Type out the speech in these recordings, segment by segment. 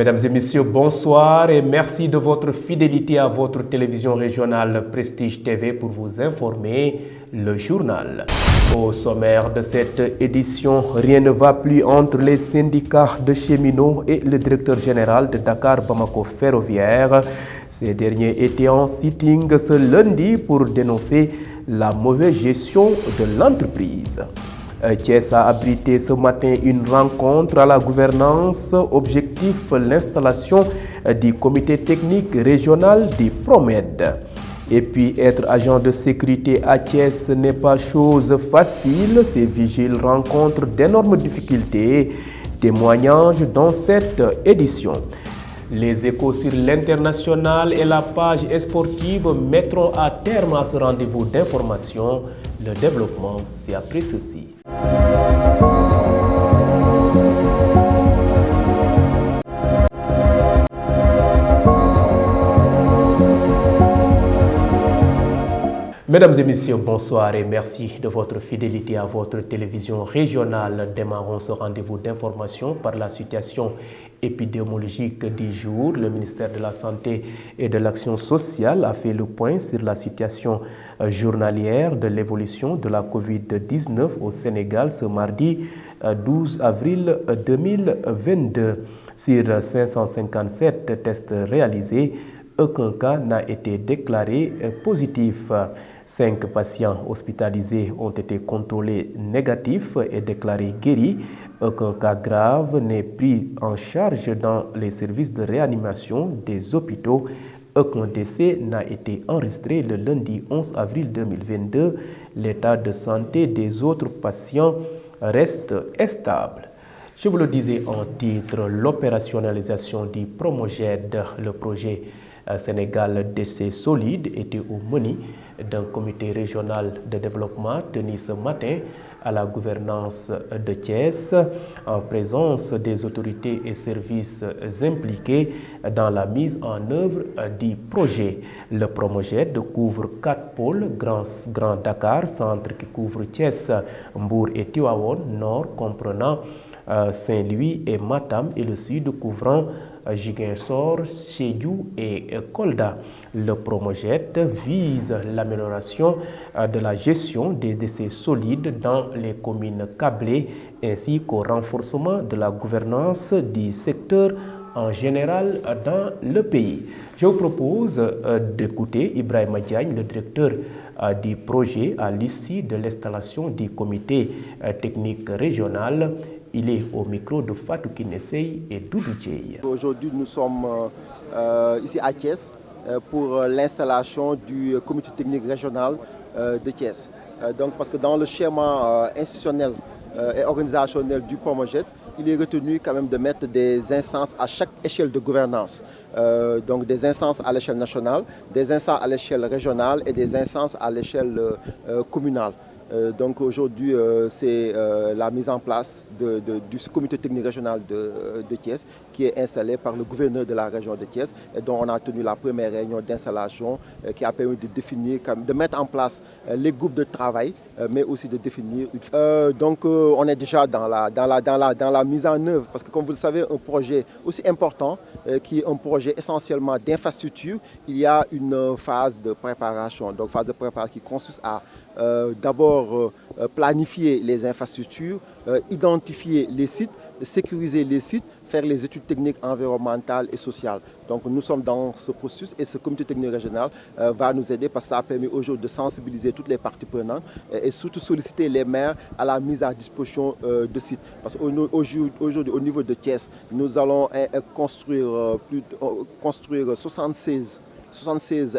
Mesdames et messieurs, bonsoir et merci de votre fidélité à votre télévision régionale Prestige TV pour vous informer, le journal. Au sommaire de cette édition, rien ne va plus entre les syndicats de cheminots et le directeur général de Dakar Bamako Ferroviaire. Ces derniers étaient en sitting ce lundi pour dénoncer la mauvaise gestion de l'entreprise. Thiès a abrité ce matin une rencontre à la gouvernance. Objectif, l'installation du comité technique régional du PROMED. Et puis être agent de sécurité à Thiès n'est pas chose facile. Ces vigiles rencontrent d'énormes difficultés. Témoignages dans cette édition. Les échos sur l'international et la page sportive mettront à terme à ce rendez-vous d'information. Le développement, c'est après ceci. Mesdames et messieurs, bonsoir et merci de votre fidélité à votre télévision régionale. Démarrons ce rendez-vous d'information par la situation épidémiologique du jour. Le ministère de la Santé et de l'Action sociale a fait le point sur la situation journalière de l'évolution de la COVID-19 au Sénégal ce mardi 12 avril 2022. Sur 557 tests réalisés, aucun cas n'a été déclaré positif. 5 patients hospitalisés ont été contrôlés négatifs et déclarés guéris. Aucun cas grave n'est pris en charge dans les services de réanimation des hôpitaux. Aucun décès n'a été enregistré le lundi 11 avril 2022. L'état de santé des autres patients reste stable. Je vous le disais en titre, l'opérationnalisation du PROMOGED, le projet Sénégal décès solide, était au menu d'un comité régional de développement tenu ce matin à la gouvernance de Thiès en présence des autorités et services impliqués dans la mise en œuvre du projet. Le PROMOGED couvre 4 pôles, Grand Dakar, centre qui couvre Thiès, Mbour et Tivaouane, nord comprenant Saint-Louis et Matam et le sud couvrant Ziguinchor, Sédhiou et Kolda. Le PROMOGED vise l'amélioration de la gestion des décès solides dans les communes câblées ainsi qu'au renforcement de la gouvernance du secteur en général dans le pays. Je vous propose d'écouter Ibrahima Diagne, le directeur du projet, à l'issue de l'installation du comité technique régional. Il est au micro de Fatou Kinesei et Doudou Djei. Aujourd'hui, nous sommes ici à Thiès pour l'installation du comité technique régional de Thiès. Donc, parce que dans le schéma institutionnel et organisationnel du PROMOGED, il est retenu quand même de mettre des instances à chaque échelle de gouvernance. Donc des instances à l'échelle nationale, des instances à l'échelle régionale et des instances à l'échelle communale. Donc aujourd'hui, c'est la mise en place du comité technique régional de Thiès qui est installé par le gouverneur de la région de Thiès et dont on a tenu la première réunion d'installation qui a permis de définir, de mettre en place les groupes de travail, mais aussi de définir. Donc on est déjà dans la mise en œuvre parce que comme vous le savez, un projet aussi important qui est un projet essentiellement d'infrastructure, il y a une phase de préparation. Donc phase de préparation qui consiste à d'abord planifier les infrastructures, identifier les sites, sécuriser les sites, faire les études techniques environnementales et sociales. Donc nous sommes dans ce processus et ce comité technique régional va nous aider parce que ça a permis aujourd'hui de sensibiliser toutes les parties prenantes et surtout solliciter les maires à la mise à disposition de sites. Parce qu'aujourd'hui au niveau de Thiès, nous allons construire 76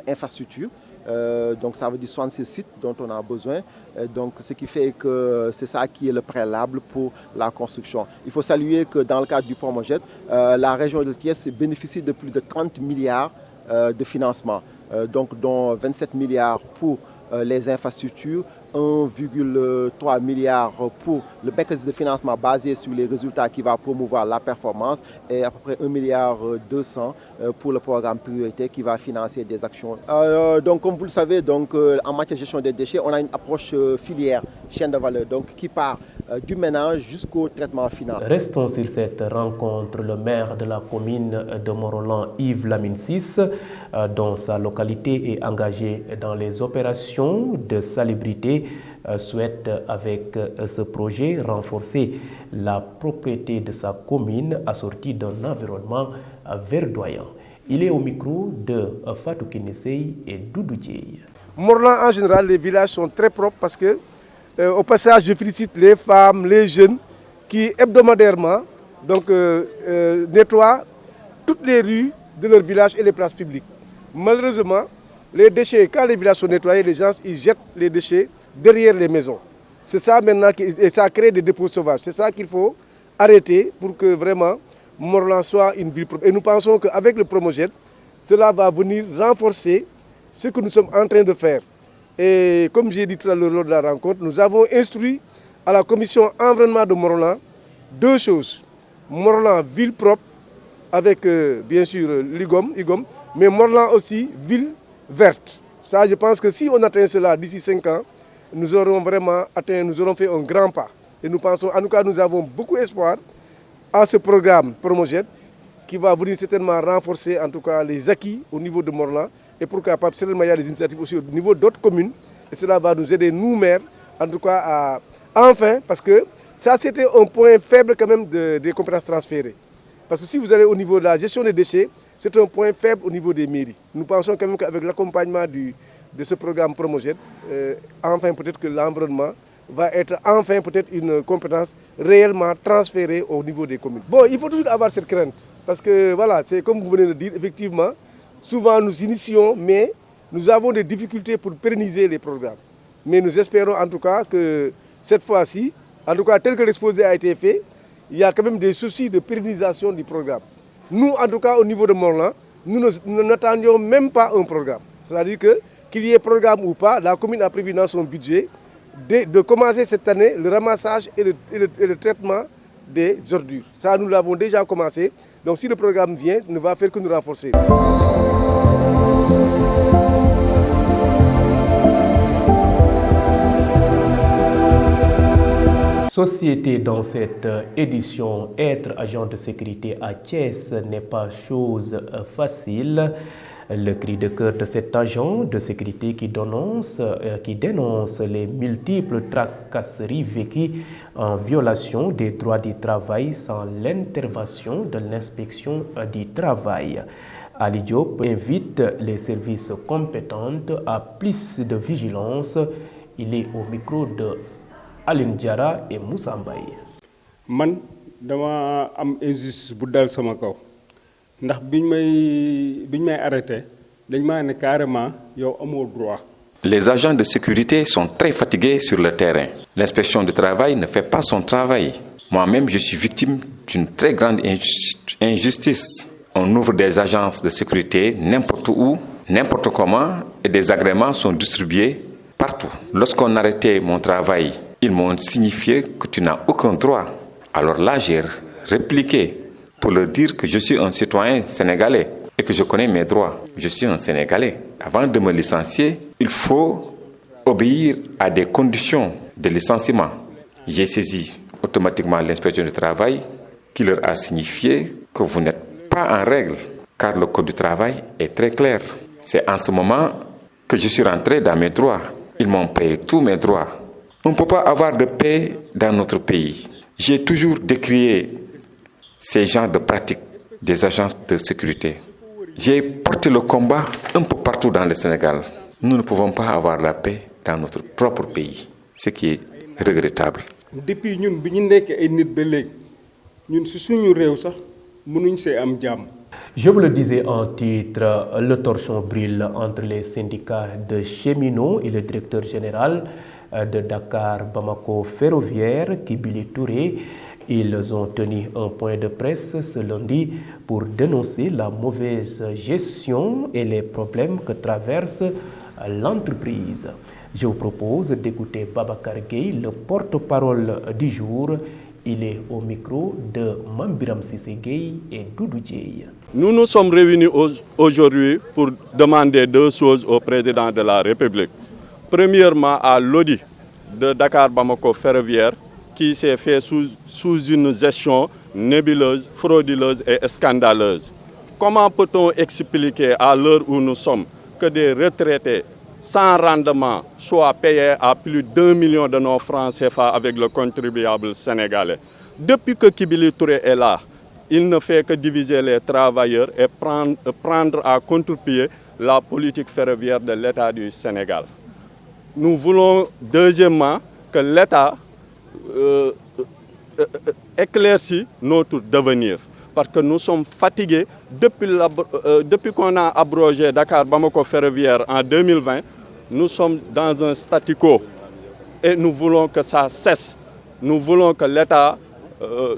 infrastructures. Donc ça veut dire 66 sites dont on a besoin, donc ce qui fait que c'est ça qui est le préalable pour la construction. Il faut saluer que dans le cadre du PROMOGED, la région de Thiès bénéficie de plus de 30 milliards de financement, donc dont 27 milliards pour les infrastructures, 1,3 milliard pour le mécanisme de financement basé sur les résultats qui va promouvoir la performance et à peu près 1,2 milliard pour le programme prioritaire qui va financer des actions. Donc comme vous le savez, donc, en matière de gestion des déchets, on a une approche filière, chaîne de valeur, donc, qui part du ménage jusqu'au traitement final. Restons sur cette rencontre. Le maire de la commune de Morolan, Yves Lamine Ciss, dont sa localité est engagée dans les opérations de salubrité, souhaite avec ce projet renforcer la propriété de sa commune assortie d'un environnement verdoyant. Il est au micro de Fatou Kinesei et Doudou Dieye. Morolan, en général, les villages sont très propres parce que, au passage, je félicite les femmes, les jeunes qui hebdomadairement nettoient toutes les rues de leur village et les places publiques. Malheureusement, les déchets, quand les villages sont nettoyés, les gens ils jettent les déchets derrière les maisons. C'est ça maintenant, et ça crée des dépôts sauvages. C'est ça qu'il faut arrêter pour que vraiment Morolan soit une ville propre. Et nous pensons qu'avec le Promojet, cela va venir renforcer ce que nous sommes en train de faire. Et comme j'ai dit tout à l'heure lors de la rencontre, nous avons instruit à la commission environnement de Morolan deux choses. Morolan, ville propre, avec bien sûr l'IGOM, mais Morolan aussi, ville verte. Ça, je pense que si on atteint cela d'ici 5 ans, nous aurons vraiment atteint, nous aurons fait un grand pas. Et nous pensons, en tout cas, nous avons beaucoup d'espoir à ce programme Promojet qui va venir certainement renforcer en tout cas les acquis au niveau de Morolan. Et pourquoi pas, certainement il y a des initiatives aussi au niveau d'autres communes. Et cela va nous aider, nous maires, en tout cas à enfin, parce que ça c'était un point faible quand même des compétences transférées. Parce que si vous allez au niveau de la gestion des déchets, c'est un point faible au niveau des mairies. Nous pensons quand même qu'avec l'accompagnement de ce programme Promojet, enfin peut-être que l'environnement va être enfin peut-être une compétence réellement transférée au niveau des communes. Bon, il faut toujours avoir cette crainte, parce que voilà, c'est comme vous venez de dire, effectivement, souvent nous initions, mais nous avons des difficultés pour pérenniser les programmes. Mais nous espérons en tout cas que cette fois-ci, en tout cas tel que l'exposé a été fait, il y a quand même des soucis de pérennisation du programme. Nous, en tout cas au niveau de Morolan, nous n'attendions même pas un programme. C'est-à-dire qu'il y ait programme ou pas, la commune a prévu dans son budget de commencer cette année le ramassage et le traitement des ordures. Ça, nous l'avons déjà commencé. Donc si le programme vient, ne va faire que nous renforcer. Société, dans cette édition, être agent de sécurité à Thiès n'est pas chose facile. Le cri de cœur de cet agent de sécurité qui dénonce les multiples tracasseries vécues en violation des droits du travail sans l'intervention de l'inspection du travail. Ali Diop invite les services compétents à plus de vigilance. Il est au micro de Aline Diara et Moussa Mbaye. Man dama am injustice bu dal sama kaw ndax biñ may arrêté dañ ma né carrément yow amo droit. Les agents de sécurité sont très fatigués sur le terrain. L'inspection du travail ne fait pas son travail. Moi-même, je suis victime d'une très grande injustice. On ouvre des agences de sécurité n'importe où, n'importe comment, et des agréments sont distribués partout. Lorsqu'on arrêtait mon travail, ils m'ont signifié que tu n'as aucun droit. Alors là, j'ai répliqué pour leur dire que je suis un citoyen sénégalais et que je connais mes droits. Je suis un Sénégalais. Avant de me licencier, il faut obéir à des conditions de licenciement. J'ai saisi automatiquement l'inspection du travail qui leur a signifié que vous n'êtes pas en règle, car le code du travail est très clair. C'est en ce moment que je suis rentré dans mes droits. Ils m'ont payé tous mes droits. On ne peut pas avoir de paix dans notre pays. J'ai toujours décrié ces genres de pratiques des agences de sécurité. J'ai porté le combat un peu partout dans le Sénégal. Nous ne pouvons pas avoir la paix dans notre propre pays, ce qui est regrettable. Depuis ñun bi ñu nekk ay nit ba léegi ñun ci suñu réew sax mënuñ see am jàmm. Je vous le disais en titre, le torchon brûle entre les syndicats de cheminots et le directeur général de Dakar Bamako Ferroviaire, Kibili Touré. Ils ont tenu un point de presse ce lundi pour dénoncer la mauvaise gestion et les problèmes que traverse l'entreprise. Je vous propose d'écouter Babacar Gueye, le porte-parole du jour. Il est au micro de Mambiram Sissé Gueye et Doudou Dieye. Nous nous sommes réunis aujourd'hui pour demander deux choses au président de la République. Premièrement, à l'audit de Dakar Bamako Ferroviaire qui s'est fait sous une gestion nébuleuse, frauduleuse et scandaleuse. Comment peut-on expliquer à l'heure où nous sommes que des retraités sans rendement soient payés à plus d'1 million de nos francs CFA avec le contribuable sénégalais? Depuis que Kibili Touré est là, il ne fait que diviser les travailleurs et prendre à contre-pied la politique ferroviaire de l'État du Sénégal. Nous voulons deuxièmement que l'État éclaircit notre devenir. Parce que nous sommes fatigués depuis qu'on a abrogé Dakar-Bamako ferroviaire en 2020. Nous sommes dans un statu quo et nous voulons que ça cesse. Nous voulons que l'État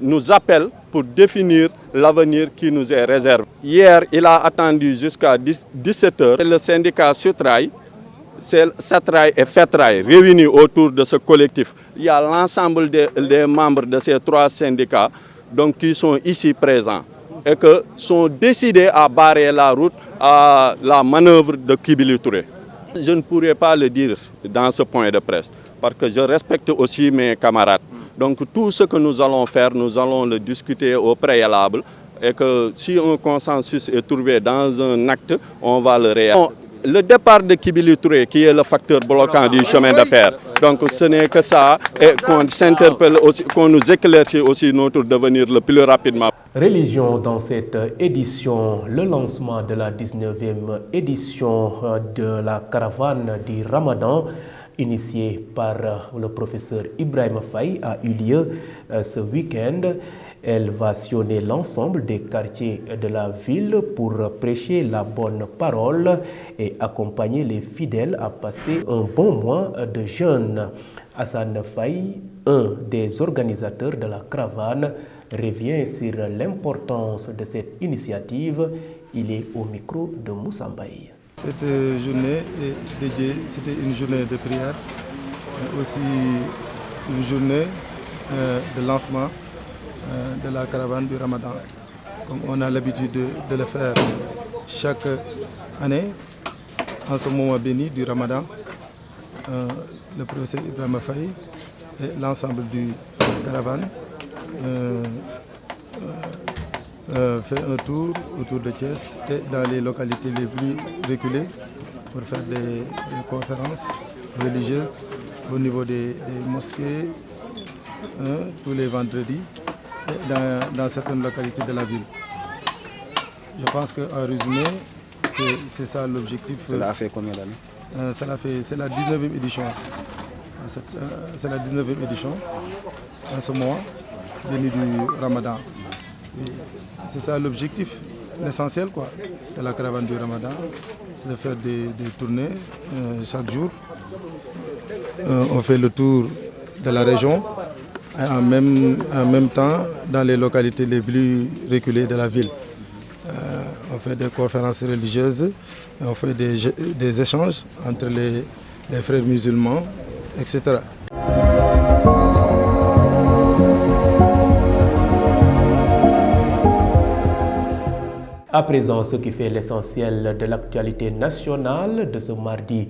nous appelle pour définir l'avenir qui nous est réservé. Hier, il a attendu jusqu'à 17 h. Le syndicat Sutrail, Satrail et Fetrail réunis autour de ce collectif. Il y a l'ensemble des membres de ces 3 syndicats donc, qui sont ici présents et qui sont décidés à barrer la route à la manœuvre de Kibili Touré. Je ne pourrais pas le dire dans ce point de presse parce que je respecte aussi mes camarades. Donc tout ce que nous allons faire, nous allons le discuter au préalable et que si un consensus est trouvé dans un acte, on va le réaliser. Le départ de Kibili Touré, qui est le facteur bloquant du chemin de fer, donc ce n'est que ça, et qu'on s'interpelle aussi, qu'on nous éclaircisse aussi notre devenir le plus rapidement. Religion dans cette édition, le lancement de la 19e édition de la caravane du Ramadan, initiée par le professeur Ibrahima Faye, a eu lieu ce week-end. Elle va sillonner l'ensemble des quartiers de la ville pour prêcher la bonne parole et accompagner les fidèles à passer un bon mois de jeûne. Hassan Faye, un des organisateurs de la caravane, revient sur l'importance de cette initiative. Il est au micro de Moussa Mbaye. Cette journée est dédiée, c'était une journée de prière, mais aussi une journée de lancement de la caravane du Ramadan. Comme on a l'habitude de le faire chaque année, en ce moment béni du Ramadan, le professeur Ibrahima Faye et l'ensemble du caravane fait un tour autour de Thiès et dans les localités les plus reculées pour faire des conférences religieuses au niveau des mosquées tous les vendredis et dans certaines localités de la ville. Je pense qu'en résumé, c'est ça l'objectif. Cela a fait combien d'années? C'est la 19e édition. C'est la 19e édition en ce mois béni du Ramadan. C'est ça l'objectif, l'essentiel de la caravane du Ramadan, c'est de faire des tournées chaque jour. On fait le tour de la région et en même temps dans les localités les plus reculées de la ville. On fait des conférences religieuses, on fait des échanges entre les frères musulmans, etc. À présent, ce qui fait l'essentiel de l'actualité nationale de ce mardi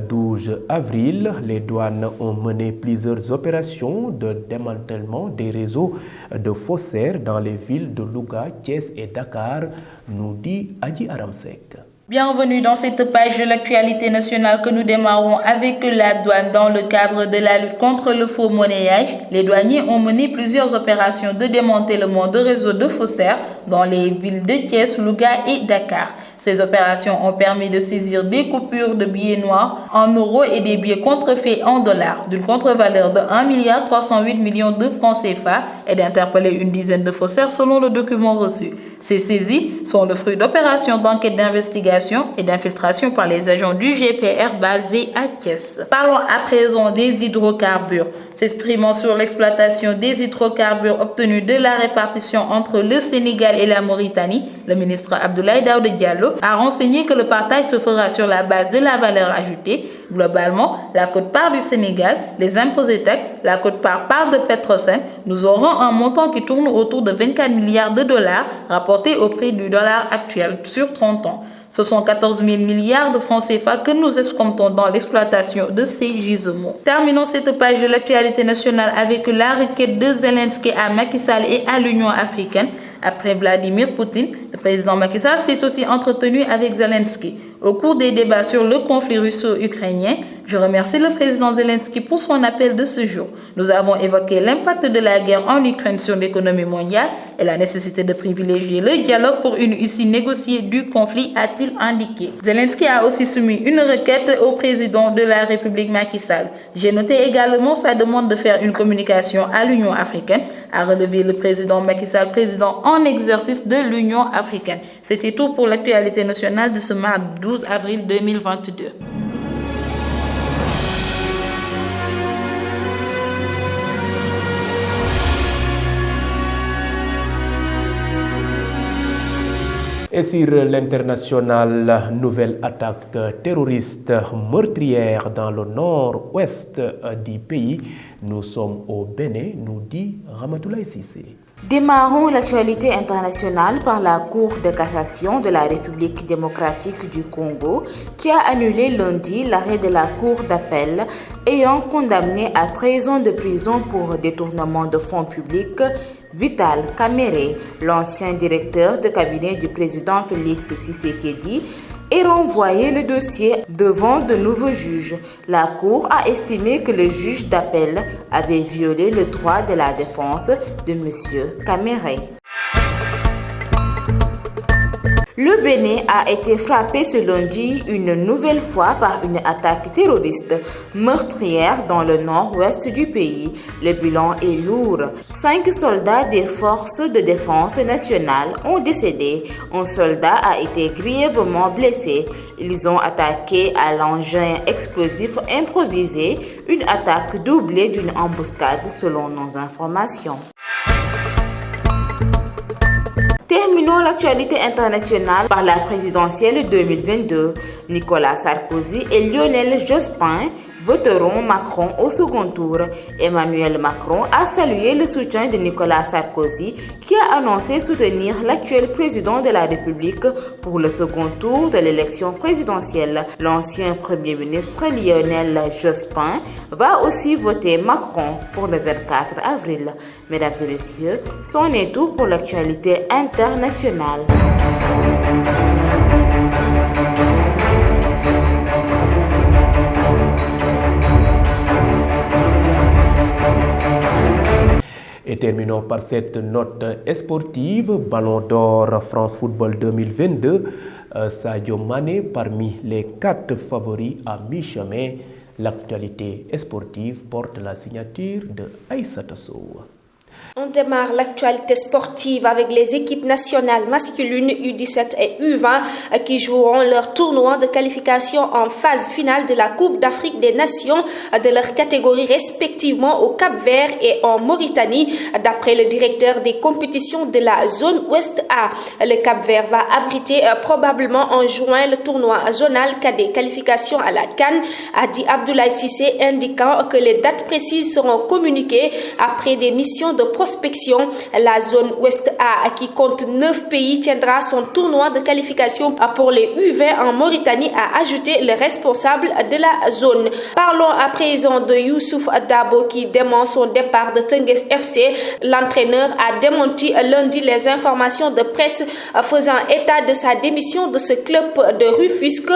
12 avril, les douanes ont mené plusieurs opérations de démantèlement des réseaux de faussaires dans les villes de Louga, Thiès et Dakar, nous dit Adji Aramsek. Bienvenue dans cette page de l'actualité nationale que nous démarrons avec la douane. Dans le cadre de la lutte contre le faux monnayage, les douaniers ont mené plusieurs opérations de démantèlement de réseaux de faussaires dans les villes de Thiès, Louga et Dakar. Ces opérations ont permis de saisir des coupures de billets noirs en euros et des billets contrefaits en dollars d'une contre-valeur de 1,308 milliard de francs CFA et d'interpeller une dizaine de faussaires selon le document reçu. Ces saisies sont le fruit d'opérations d'enquête d'investigation et d'infiltration par les agents du GPR basés à Thiès. Parlons à présent des hydrocarbures. S'exprimant sur l'exploitation des hydrocarbures obtenus de la répartition entre le Sénégal et la Mauritanie, le ministre Abdoulaye Daouda Diallo a renseigné que le partage se fera sur la base de la valeur ajoutée. Globalement, la quote-part du Sénégal, les impôts et taxes, la quote-part de Petrosen, nous aurons un montant qui tourne autour de 24 milliards de dollars rapporté au prix du dollar actuel sur 30 ans. Ce sont 14 000 milliards de francs CFA que nous escomptons dans l'exploitation de ces gisements. Terminons cette page de l'actualité nationale avec la requête de Zelensky à Macky Sall et à l'Union africaine. Après Vladimir Poutine, le président Macky Sall s'est aussi entretenu avec Zelensky. Au cours des débats sur le conflit russo-ukrainien, je remercie le président Zelensky pour son appel de ce jour. Nous avons évoqué l'impact de la guerre en Ukraine sur l'économie mondiale et la nécessité de privilégier le dialogue pour une issue négociée du conflit, a-t-il indiqué. Zelensky a aussi soumis une requête au président de la République Macky Sall. J'ai noté également sa demande de faire une communication à l'Union africaine, a relevé le président Macky Sall, président en exercice de l'Union africaine. C'était tout pour l'actualité nationale de ce mardi 12 avril 2022. Et sur l'international, nouvelle attaque terroriste meurtrière dans le nord-ouest du pays. Nous sommes au Bénin, nous dit Ramatoulaye Sissé. Démarrons l'actualité internationale par la Cour de cassation de la République démocratique du Congo qui a annulé lundi l'arrêt de la Cour d'appel ayant condamné à 13 ans de prison pour détournement de fonds publics Vital Kamerhe, l'ancien directeur de cabinet du président Félix Tshisekedi, et renvoyé le dossier devant de nouveaux juges. La Cour a estimé que le juge d'appel avait violé le droit de la défense de M. Kamerhe. Le Bénin a été frappé ce lundi une nouvelle fois par une attaque terroriste meurtrière dans le nord-ouest du pays. Le bilan est lourd. 5 soldats des forces de défense nationale ont décédé. Un soldat a été grièvement blessé. Ils ont attaqué à l'engin explosif improvisé, une attaque doublée d'une embuscade selon nos informations. Terminons l'actualité internationale par la présidentielle 2022. Nicolas Sarkozy et Lionel Jospin voteront Macron au second tour. Emmanuel Macron a salué le soutien de Nicolas Sarkozy qui a annoncé soutenir l'actuel président de la République pour le second tour de l'élection présidentielle. L'ancien Premier ministre Lionel Jospin va aussi voter Macron pour le 24 avril. Mesdames et messieurs, c'en est tout pour l'actualité internationale. Et terminons par cette note sportive. Ballon d'or France Football 2022. Sadio Mané parmi les 4 favoris à mi-chemin. L'actualité sportive porte la signature de Aïssata Sow. On démarre l'actualité sportive avec les équipes nationales masculines U17 et U20 qui joueront leur tournoi de qualification en phase finale de la Coupe d'Afrique des Nations de leur catégorie respectivement au Cap-Vert et en Mauritanie. D'après le directeur des compétitions de la zone Ouest A, le Cap-Vert va abriter probablement en juin le tournoi zonal cadet qualification à la CAN, a dit Abdoulaye Cissé, indiquant que les dates précises seront communiquées après des missions de prospection. La zone Ouest A, qui compte 9 pays, tiendra son tournoi de qualification pour les U20 en Mauritanie, a ajouté le responsable de la zone. Parlons à présent de Youssouf Dabo qui dément son départ de Teungueth FC. L'entraîneur a démenti lundi les informations de presse faisant état de sa démission de ce club de Rufisque.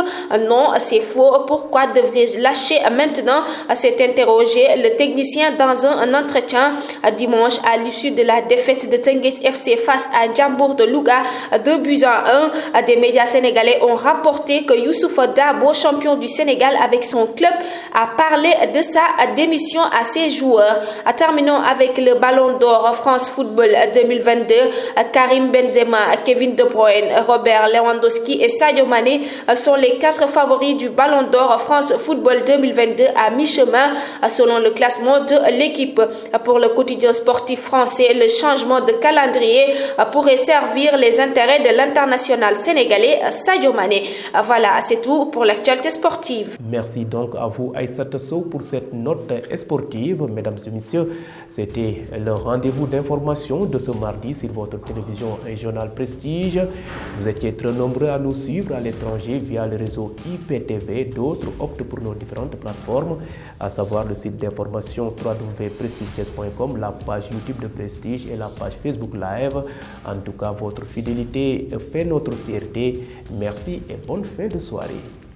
Non, c'est faux. Pourquoi devrais-je lâcher maintenant? S'est interrogé le technicien dans un entretien dimanche à l'issue de la défaite de Teungueth FC face à Ndiambour de Louga 2-1. Des médias sénégalais ont rapporté que Youssouf Dabo, champion du Sénégal avec son club, a parlé de sa démission à ses joueurs. Terminons avec le Ballon d'Or France Football 2022. Karim Benzema, Kevin De Bruyne, Robert Lewandowski et Sadio Mané sont les 4 favoris du Ballon d'Or France Football 2022 à mi-chemin selon le classement de l'équipe. Pour le quotidien sportif français, le changement de calendrier pourrait servir les intérêts de l'international sénégalais Sadio Mané. Voilà, c'est tout pour l'actualité sportive. Merci donc à vous Aïssata Sow pour cette note sportive. Mesdames et messieurs, c'était le rendez-vous d'information de ce mardi sur votre télévision régionale Prestige. Vous étiez très nombreux à nous suivre à l'étranger via le réseau IPTV. D'autres optent pour nos différentes plateformes, à savoir le site d'information www.prestige.com, la page YouTube de Prestige et la page Facebook Live. En tout cas, votre fidélité fait notre fierté. Merci et bonne fin de soirée.